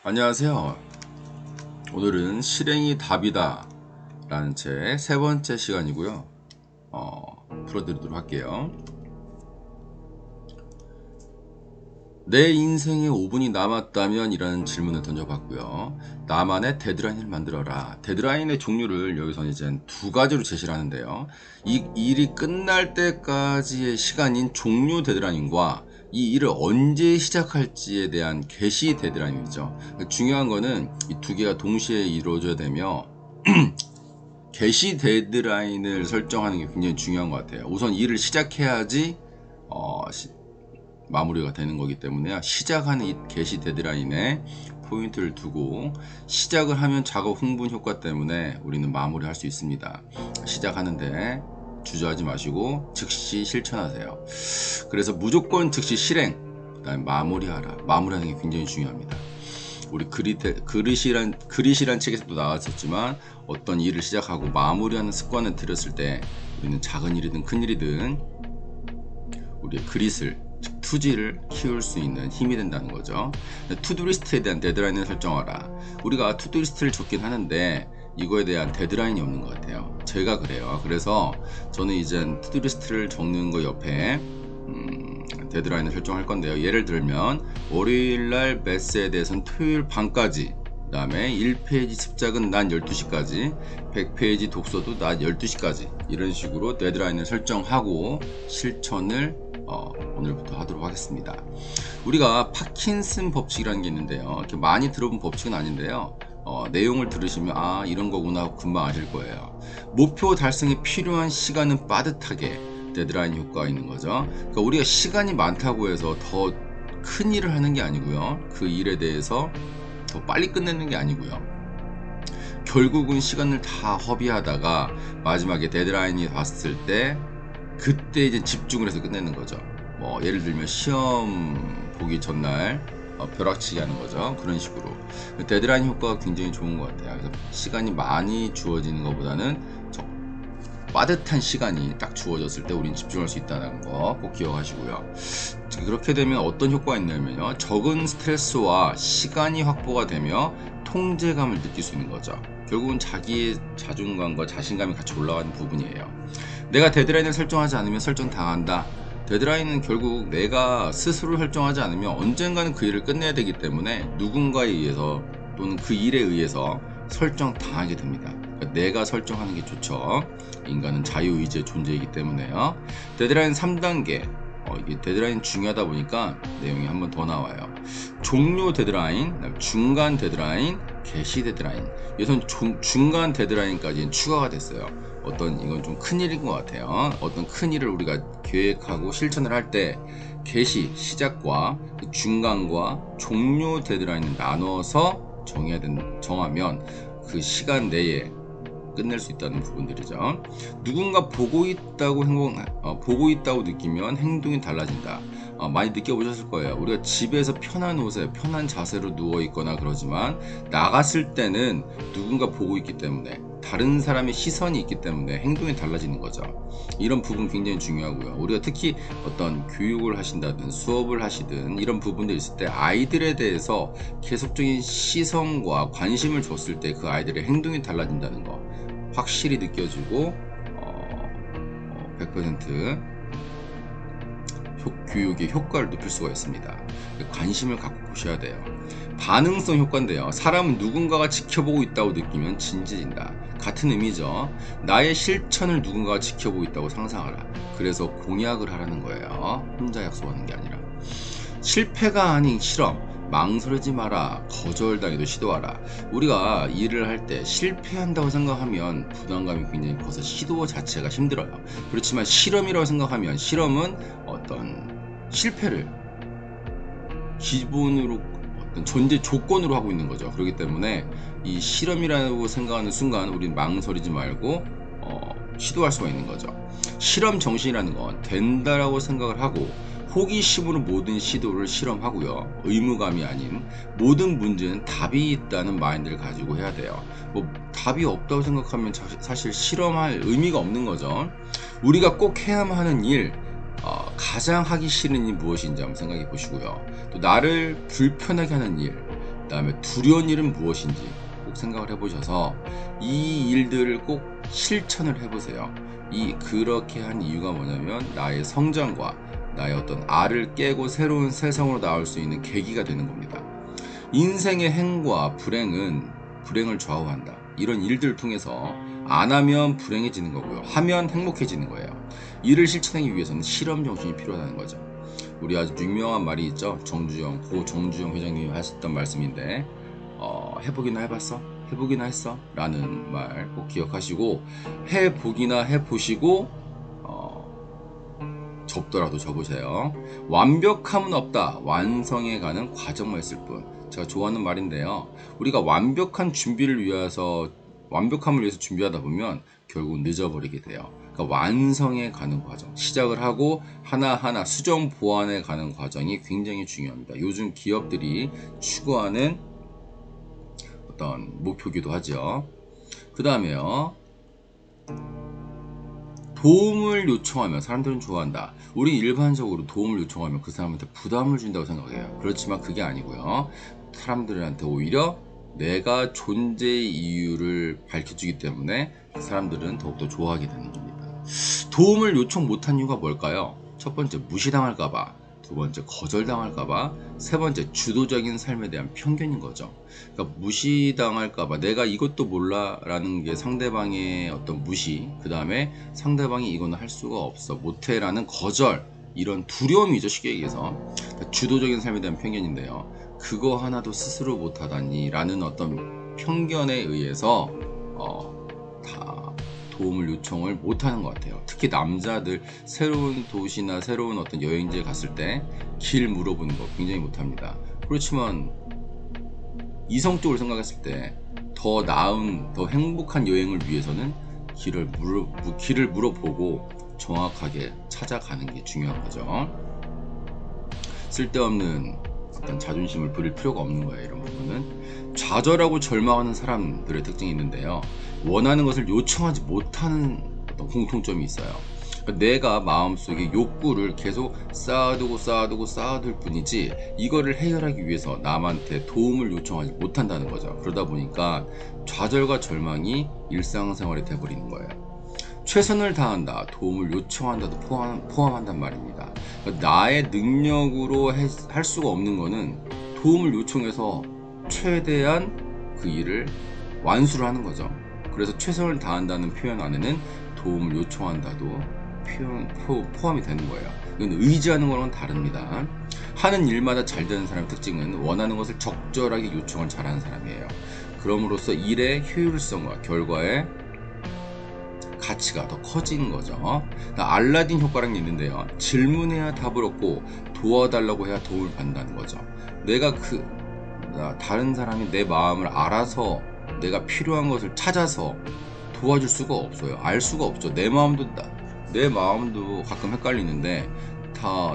안녕하세요. 오늘은 실행이 답이다 라는 책 세 번째 시간이고요. 풀어드리도록 할게요. 내 인생에 5분이 남았다면 이라는 질문을 던져봤고요. 나만의 데드라인을 만들어라. 데드라인의 종류를 여기서 이제 두 가지로 제시를 하는데요. 이 일이 끝날 때까지의 시간인 종료 데드라인과 이 일을 언제 시작할지에 대한 개시 데드라인이죠. 중요한 거는 이 두 개가 동시에 이루어져야 되며 개시 데드라인을 설정하는 게 굉장히 중요한 것 같아요. 우선 일을 시작해야지 마무리가 되는 거기 때문에 시작하는 이 개시 데드라인에 포인트를 두고 시작을 하면 작업 흥분 효과 때문에 우리는 마무리할 수 있습니다. 시작하는데 주저하지 마시고 즉시 실천하세요. 그래서 무조건 즉시 실행, 그다음에 마무리하라. 마무리하는 게 굉장히 중요합니다. 우리 그릿이란 책에서도 나왔었지만 어떤 일을 시작하고 마무리하는 습관을 들였을 때 우리는 작은 일이든 큰 일이든 우리의 그릿을, 즉 투지를 키울 수 있는 힘이 된다는 거죠. 투두리스트에 대한 데드라인을 설정하라. 우리가 투두리스트를 적긴 하는데 이거에 대한 데드라인이 없는 것 같아요. 제가 그래요. 그래서 저는 이제 투두리스트를 적는 거 옆에 데드라인을 설정할 건데요. 예를 들면 월요일날 매스에 대해서는 토요일 밤까지, 그 다음에 1페이지 습작은 낮 12시까지, 100페이지 독서도 낮 12시까지, 이런 식으로 데드라인을 설정하고 실천을 오늘부터 하도록 하겠습니다. 우리가 파킨슨 법칙이라는 게 있는데요. 이렇게 많이 들어본 법칙은 아닌데요. 내용을 들으시면 이런 거구나 하고 금방 아실 거예요. 목표 달성에 필요한 시간은 빠듯하게, 데드라인 효과가 있는 거죠. 그러니까 우리가 시간이 많다고 해서 더 큰 일을 하는 게 아니고요. 그 일에 대해서 더 빨리 끝내는 게 아니고요. 결국은 시간을 다 허비하다가 마지막에 데드라인이 왔을 때 그때 이제 집중을 해서 끝내는 거죠. 예를 들면 시험 보기 전날 벼락치기 하는 거죠. 그런 식으로 데드라인 효과가 굉장히 좋은 것 같아요. 그래서 시간이 많이 주어지는 것보다는 빠듯한 시간이 딱 주어졌을 때 우리는 집중할 수 있다는 거 꼭 기억하시고요. 그렇게 되면 어떤 효과가 있냐면요, 적은 스트레스와 시간이 확보가 되며 통제감을 느낄 수 있는 거죠. 결국은 자기의 자존감과 자신감이 같이 올라가는 부분이에요. 내가 데드라인을 설정하지 않으면 설정당한다. 데드라인은 결국 내가 스스로 설정하지 않으면 언젠가는 그 일을 끝내야 되기 때문에 누군가에 의해서 또는 그 일에 의해서 설정당하게 됩니다. 그러니까 내가 설정하는 게 좋죠. 인간은 자유의지의 존재이기 때문에요. 데드라인 3단계, 이게 데드라인 중요하다 보니까 내용이 한 번 더 나와요. 종료 데드라인, 중간 데드라인, 개시 데드라인. 여기서 중간 데드라인까지 추가가 됐어요. 이건 좀 큰일인 것 같아요. 어떤 큰일을 우리가 계획하고 실천을 할 때 개시, 시작과 중간과 종료 데드라인을 나눠서 정하면 그 시간 내에 끝낼 수 있다는 부분들이죠. 누군가 보고 있다고 느끼면 행동이 달라진다. 많이 느껴보셨을 거예요. 우리가 집에서 편한 옷에 편한 자세로 누워 있거나 그러지만 나갔을 때는 누군가 보고 있기 때문에, 다른 사람의 시선이 있기 때문에 행동이 달라지는 거죠. 이런 부분 굉장히 중요하고요. 우리가 특히 어떤 교육을 하신다든 수업을 하시든 이런 부분들 있을 때 아이들에 대해서 계속적인 시선과 관심을 줬을 때 그 아이들의 행동이 달라진다는 거 확실히 느껴지고 100% 교육의 효과를 높일 수가 있습니다. 관심을 갖고 보셔야 돼요. 반응성 효과인데요. 사람은 누군가가 지켜보고 있다고 느끼면 진지해진다. 같은 의미죠. 나의 실천을 누군가가 지켜보고 있다고 상상하라. 그래서 공약을 하라는 거예요. 혼자 약속하는 게 아니라. 실패가 아닌 실험. 망설이지 마라. 거절당해도 시도하라. 우리가 일을 할 때 실패한다고 생각하면 부담감이 굉장히 커서 시도 자체가 힘들어요. 그렇지만 실험이라고 생각하면, 실험은 어떤 실패를 기본으로, 어떤 존재 조건으로 하고 있는 거죠. 그렇기 때문에 이 실험이라고 생각하는 순간 우리는 망설이지 말고 시도할 수가 있는 거죠. 실험 정신이라는 건 된다라고 생각을 하고 호기심으로 모든 시도를 실험하고요. 의무감이 아닌 모든 문제는 답이 있다는 마인드를 가지고 해야 돼요. 답이 없다고 생각하면 사실 실험할 의미가 없는 거죠. 우리가 꼭 해야만 하는 일, 가장 하기 싫은 일이 무엇인지 한번 생각해 보시고요. 또 나를 불편하게 하는 일, 다음에 두려운 일은 무엇인지 꼭 생각을 해보셔서 이 일들을 꼭 실천을 해보세요. 그렇게 한 이유가 뭐냐면 나의 성장과 나의 어떤 알을 깨고 새로운 세상으로 나올 수 있는 계기가 되는 겁니다. 인생의 행과 불행은 불행을 좌우한다. 이런 일들을 통해서 안 하면 불행해지는 거고요. 하면 행복해지는 거예요. 이를 실천하기 위해서는 실험 정신이 필요하다는 거죠. 우리 아주 유명한 말이 있죠. 고 정주영 회장님이 하셨던 말씀인데 해보기나 해봤어? 해보기나 했어? 라는 말 꼭 기억하시고 해보기나 해보시고 접더라도 접으세요. 완벽함은 없다. 완성해 가는 과정만 있을 뿐. 제가 좋아하는 말인데요. 우리가 완벽함을 위해서 준비하다 보면 결국 늦어버리게 돼요. 그러니까 완성해 가는 과정, 시작을 하고 하나하나 수정 보완해 가는 과정이 굉장히 중요합니다. 요즘 기업들이 추구하는 어떤 목표기도 하죠. 그 다음에요. 도움을 요청하면 사람들은 좋아한다. 우리 일반적으로 도움을 요청하면 그 사람한테 부담을 준다고 생각해요. 그렇지만 그게 아니고요. 사람들한테 오히려 내가 존재의 이유를 밝혀주기 때문에 그 사람들은 더욱더 좋아하게 되는 겁니다. 도움을 요청 못한 이유가 뭘까요? 첫 번째, 무시당할까봐. 두 번째, 거절당할까봐. 세 번째, 주도적인 삶에 대한 편견인 거죠. 그러니까 무시당할까봐, 내가 이것도 몰라 라는 게 상대방의 어떤 무시, 그 다음에 상대방이 이거는 할 수가 없어, 못해 라는 거절, 이런 두려움이죠. 쉽게 얘기해서. 그러니까 주도적인 삶에 대한 편견인데요. 그거 하나도 스스로 못하다니 라는 어떤 편견에 의해서 다 도움을 요청을 못하는 것 같아요. 특히 남자들 새로운 도시나 새로운 어떤 여행지에 갔을 때 길 물어보는 거 굉장히 못합니다. 그렇지만 이성적으로 생각했을 때 더 나은, 더 행복한 여행을 위해서는 길을 물어보고 정확하게 찾아가는 게 중요한 거죠. 쓸데없는 어떤 자존심을 부릴 필요가 없는 거예요. 이런 부분은 좌절하고 절망하는 사람들의 특징이 있는데요. 원하는 것을 요청하지 못하는 어떤 공통점이 있어요. 내가 마음속에 욕구를 계속 쌓아둘 뿐이지 이거를 해결하기 위해서 남한테 도움을 요청하지 못한다는 거죠. 그러다 보니까 좌절과 절망이 일상생활이 돼버리는 거예요. 최선을 다한다, 도움을 요청한다도 포함한단 말입니다. 그러니까 나의 능력으로 할 수가 없는 거는 도움을 요청해서 최대한 그 일을 완수를 하는 거죠. 그래서 최선을 다한다는 표현 안에는 도움을 요청한다도 포함이 되는 거예요. 이건 의지하는 거랑은 다릅니다. 하는 일마다 잘 되는 사람의 특징은 원하는 것을 적절하게 요청을 잘하는 사람이에요. 그럼으로써 일의 효율성과 결과의 가치가 더 커지는 거죠. 알라딘 효과라는 게 있는데요. 질문해야 답을 얻고 도와달라고 해야 도움을 받는다는 거죠. 내가 다른 사람이 내 마음을 알아서 내가 필요한 것을 찾아서 도와줄 수가 없어요. 알 수가 없죠. 내 마음도 가끔 헷갈리는데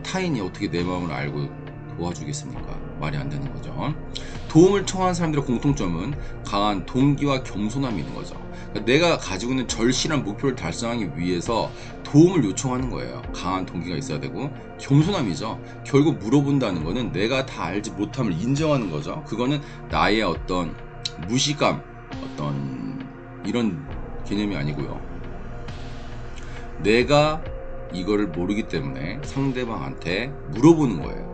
타인이 어떻게 내 마음을 알고 도와주겠습니까? 말이 안 되는 거죠. 도움을 청하는 사람들의 공통점은 강한 동기와 겸손함이 있는 거죠. 그러니까 내가 가지고 있는 절실한 목표를 달성하기 위해서 도움을 요청하는 거예요. 강한 동기가 있어야 되고 겸손함이죠. 결국 물어본다는 거는 내가 다 알지 못함을 인정하는 거죠. 그거는 나의 어떤 무시감, 어떤 이런 개념이 아니고요. 내가 이거를 모르기 때문에 상대방한테 물어보는 거예요.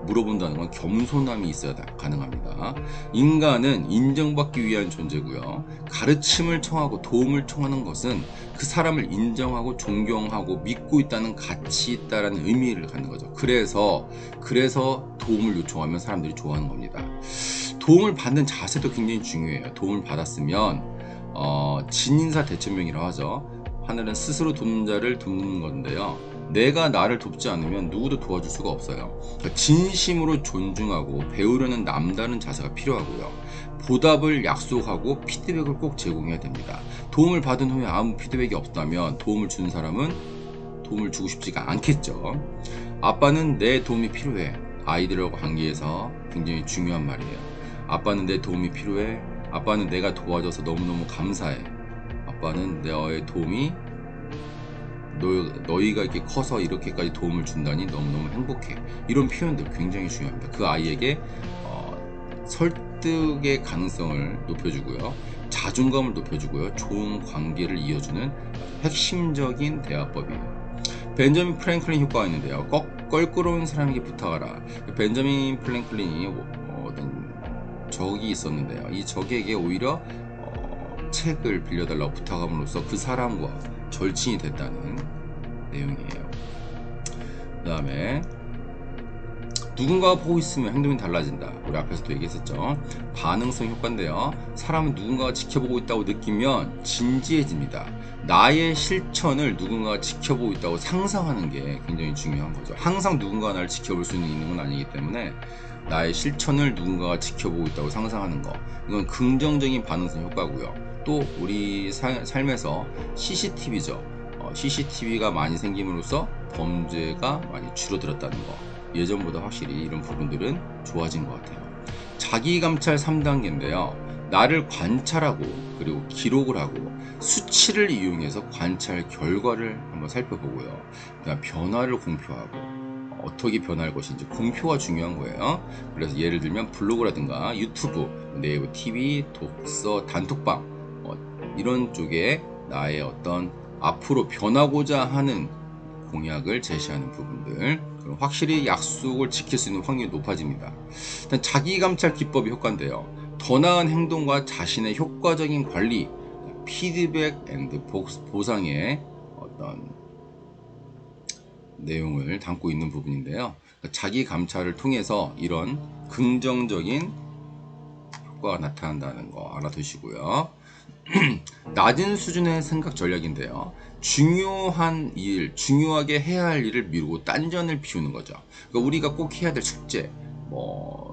물어본다는 건 겸손함이 있어야 가능합니다. 인간은 인정받기 위한 존재고요. 가르침을 청하고 도움을 청하는 것은 그 사람을 인정하고 존경하고 믿고 있다는 가치 있다라는 의미를 갖는 거죠. 그래서 도움을 요청하면 사람들이 좋아하는 겁니다. 도움을 받는 자세도 굉장히 중요해요. 도움을 받았으면 진인사 대천명이라고 하죠. 하늘은 스스로 돕는 자를 돕는 건데요. 내가 나를 돕지 않으면 누구도 도와줄 수가 없어요. 그러니까 진심으로 존중하고 배우려는 남다른 자세가 필요하고요. 보답을 약속하고 피드백을 꼭 제공해야 됩니다. 도움을 받은 후에 아무 피드백이 없다면 도움을 준 사람은 도움을 주고 싶지가 않겠죠. 아빠는 내 도움이 필요해. 아이들하고 관계에서 굉장히 중요한 말이에요. 아빠는 내 도움이 필요해. 아빠는 내가 도와줘서 너무너무 감사해. 아빠는 너의 도움이 너희가 이렇게 커서 이렇게까지 도움을 준다니 너무너무 행복해. 이런 표현들 굉장히 중요합니다. 그 아이에게 설득의 가능성을 높여주고요. 자존감을 높여주고요. 좋은 관계를 이어주는 핵심적인 대화법이에요. 벤저민 프랭클린 효과가 있는데요. 껄끄러운 사람에게 부탁하라. 벤저민 프랭클린이 어떤 적이 있었는데요. 이 적에게 오히려 책을 빌려달라고 부탁함으로써 그 사람과 절친이 됐다는 내용이에요. 그 다음에 누군가가 보고 있으면 행동이 달라진다. 우리 앞에서도 얘기했었죠. 반응성 효과인데요. 사람은 누군가가 지켜보고 있다고 느끼면 진지해집니다. 나의 실천을 누군가가 지켜보고 있다고 상상하는 게 굉장히 중요한 거죠. 항상 누군가가 나를 지켜볼 수 있는 건 아니기 때문에 나의 실천을 누군가가 지켜보고 있다고 상상하는 거, 이건 긍정적인 반응성 효과고요. 또 우리 삶에서 CCTV죠. CCTV가 많이 생김으로써 범죄가 많이 줄어들었다는 거, 예전보다 확실히 이런 부분들은 좋아진 것 같아요. 자기감찰 3단계인데요. 나를 관찰하고 그리고 기록을 하고 수치를 이용해서 관찰 결과를 한번 살펴보고요. 그다음 변화를 공표하고 어떻게 변할 것인지 공표가 중요한 거예요. 그래서 예를 들면 블로그라든가 유튜브, 네이버 TV, 독서, 단톡방 이런 쪽에 나의 어떤 앞으로 변하고자 하는 공약을 제시하는 부분들, 그럼 확실히 약속을 지킬 수 있는 확률이 높아집니다. 일단 자기감찰 기법이 효과인데요. 더 나은 행동과 자신의 효과적인 관리, 피드백 앤드 보상의 어떤 내용을 담고 있는 부분인데요. 자기 감찰을 통해서 이런 긍정적인 효과가 나타난다는 거 알아두시고요. 낮은 수준의 생각 전략인데요. 중요한 일, 중요하게 해야 할 일을 미루고 딴전을 피우는 거죠. 그러니까 우리가 꼭 해야 될 숙제,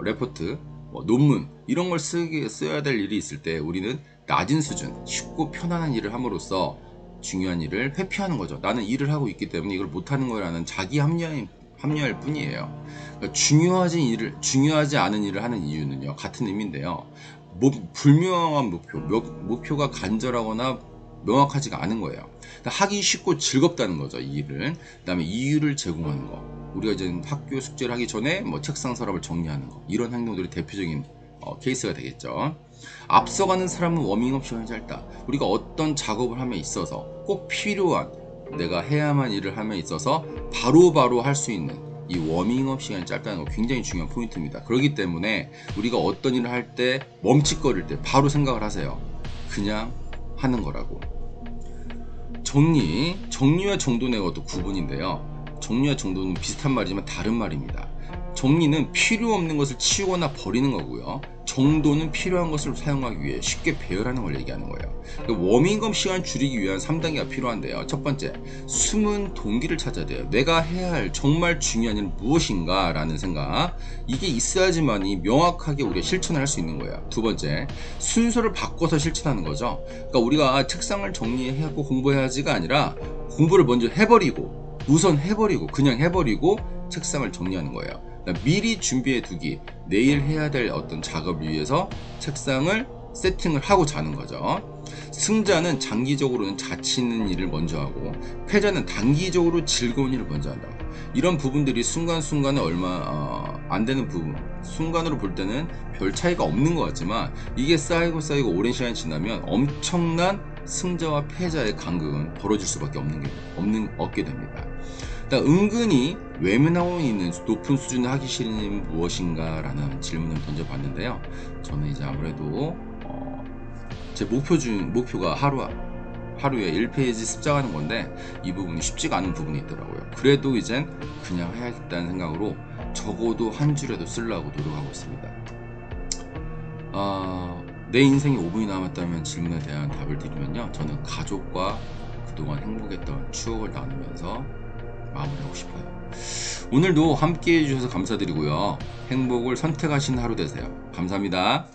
레포트, 논문 이런 걸 써야 될 일이 있을 때 우리는 낮은 수준, 쉽고 편안한 일을 함으로써 중요한 일을 회피하는 거죠. 나는 일을 하고 있기 때문에 이걸 못하는 거라는 자기 합리화일 뿐이에요. 그러니까 중요하지 않은 일을 하는 이유는요, 같은 의미인데요. 불명확한 목표가 간절하거나 명확하지가 않은 거예요. 하기 쉽고 즐겁다는 거죠, 이 일을. 그 다음에 이유를 제공하는 거. 우리가 이제 학교 숙제를 하기 전에 책상 서랍을 정리하는 거. 이런 행동들이 대표적인 케이스가 되겠죠. 앞서가는 사람은 워밍업 시간이 짧다. 우리가 어떤 작업을 함에 있어서 꼭 필요한 내가 해야만 일을 함에 있어서 바로바로 할 수 있는 이 워밍업 시간이 짧다는 거 굉장히 중요한 포인트입니다. 그렇기 때문에 우리가 어떤 일을 할 때 멈칫거릴 때 바로 생각을 하세요. 그냥 하는 거라고. 정리와 정돈의 것도 구분인데요. 정리와 정돈은 비슷한 말이지만 다른 말입니다. 정리는 필요 없는 것을 치우거나 버리는 거고요. 정돈은 필요한 것을 사용하기 위해 쉽게 배열하는 걸 얘기하는 거예요. 워밍업 시간 줄이기 위한 3단계가 필요한데요. 첫 번째, 숨은 동기를 찾아야 돼요. 내가 해야 할 정말 중요한 일은 무엇인가 라는 생각, 이게 있어야지만이 명확하게 우리가 실천을 할 수 있는 거예요. 두 번째, 순서를 바꿔서 실천하는 거죠. 그러니까 우리가 책상을 정리하고 공부해야지가 아니라 공부를 먼저 해버리고 그냥 해버리고 책상을 정리하는 거예요. 미리 준비해 두기, 내일 해야 될 어떤 작업을 위해서 책상을 세팅을 하고 자는 거죠. 승자는 장기적으로는 자치 있는 일을 먼저 하고, 패자는 단기적으로 즐거운 일을 먼저 한다. 이런 부분들이 순간순간에 얼마 안 되는 부분, 순간으로 볼 때는 별 차이가 없는 것 같지만 이게 쌓이고 오랜 시간이 지나면 엄청난 승자와 패자의 간극은 벌어질 수밖에 없게 됩니다. 은근히 외면하고 있는 높은 수준의 하기 싫은 일은 무엇인가 라는 질문을 던져봤는데요. 저는 이제 아무래도 제 목표가 하루에 1페이지 습작하는 건데 이 부분이 쉽지가 않은 부분이 있더라고요. 그래도 이젠 그냥 해야겠다는 생각으로 적어도 한 줄에도 쓰려고 노력하고 있습니다. 내 인생이 5분이 남았다면 질문에 대한 답을 드리면요, 저는 가족과 그동안 행복했던 추억을 나누면서 마무리하고 싶어요. 오늘도 함께 해주셔서 감사드리고요. 행복을 선택하신 하루 되세요. 감사합니다.